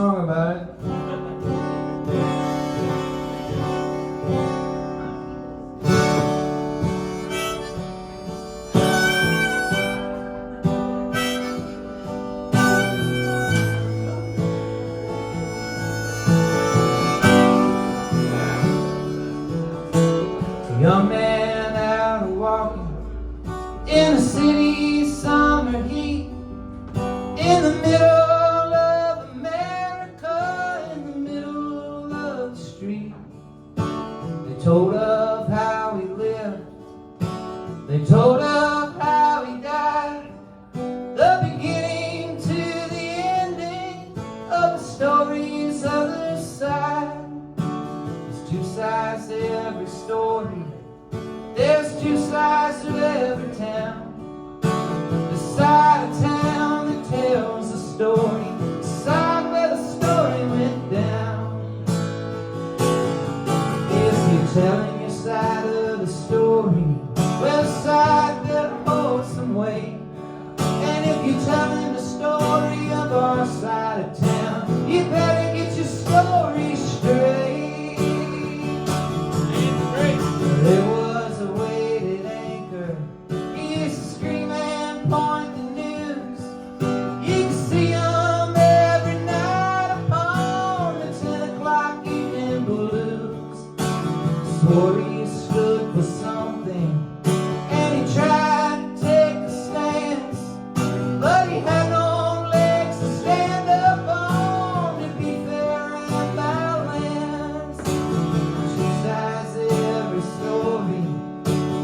Song about it. A young man out walking in the city summer heat, in the middle of America, in the middle of the street. They told of how he lived, they told of how he died, the beginning to the ending of the story's other side. There's two sides to every story, there's two sides to every town. The side of town that tells the story, the side where the story went down. If you're telling your side of the story, well, the side that holds some weight. And if you're telling the story of our side of town, you better get your story straight. There was a weighted anchor, he used to scream and point the news. You could see him every night upon the 10 o'clock evening blues. Swore he stood for something, and he tried to take a stance, but he had no legs to stand up on, to be fair and balanced. Two sides to every story,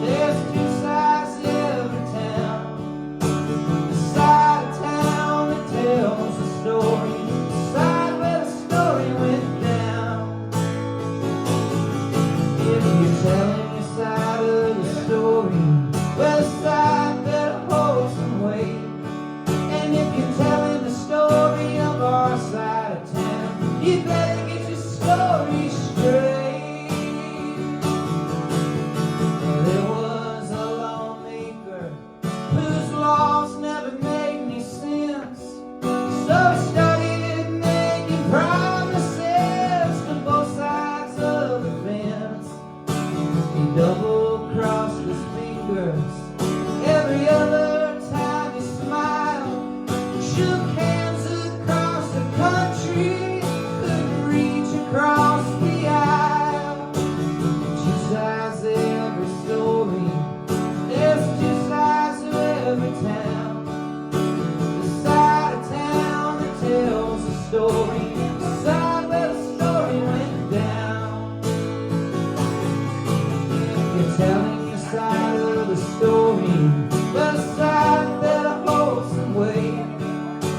there's two sides to every town. The side of town that tells the story, the side where the story went down. If you're telling your side of the story, well, the side that holds some weight. And if you're telling the story of our side of town, you better get your story straight. There was a lawmaker whose laws never made any sense, so he started making promises to both sides of the fence. He double-crossed his fingers every other time he smiled, shook hands across the country, couldn't reach across the aisle. Two sides to every story, there's two sides to every town. The side of town that tells the story, the side where the story went down. If you're telling your side of the story, well, the side that holds some weight.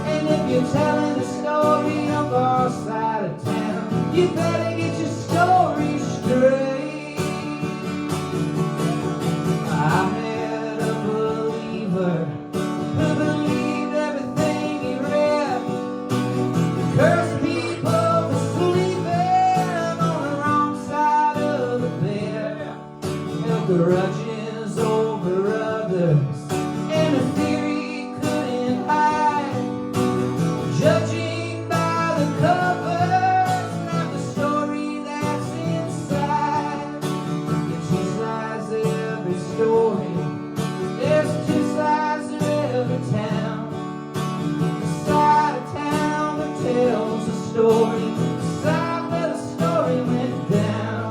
And if you're telling the story of our side of town, you better get your story straight. I met a believer who believed everything he read, cursed people for sleeping on the wrong side of the bed, held grudges over others, and a theory he couldn't hide, judging by the covers, not the story that's inside. There's two sides to every story, there's two sides to every town. The side of town that tells the story, the side where the story went down.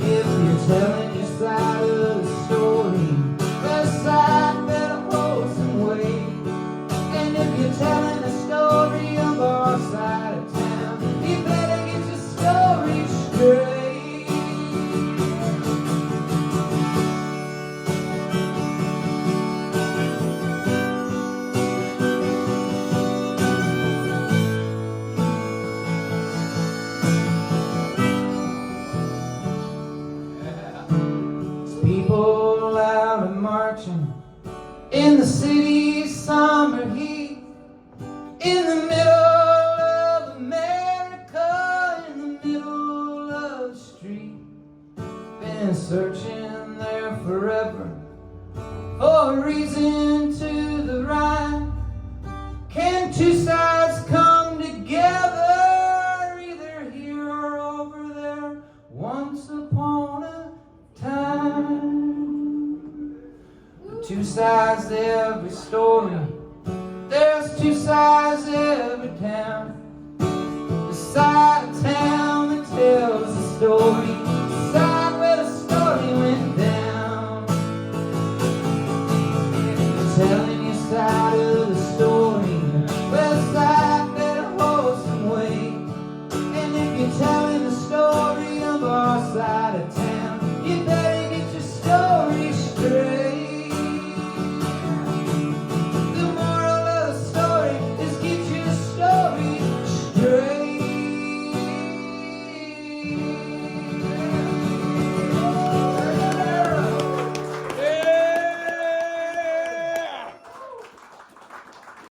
If you're telling your side of the story, the side that holds some weight. And if you're telling the story sides to every story. There's two sides to every town.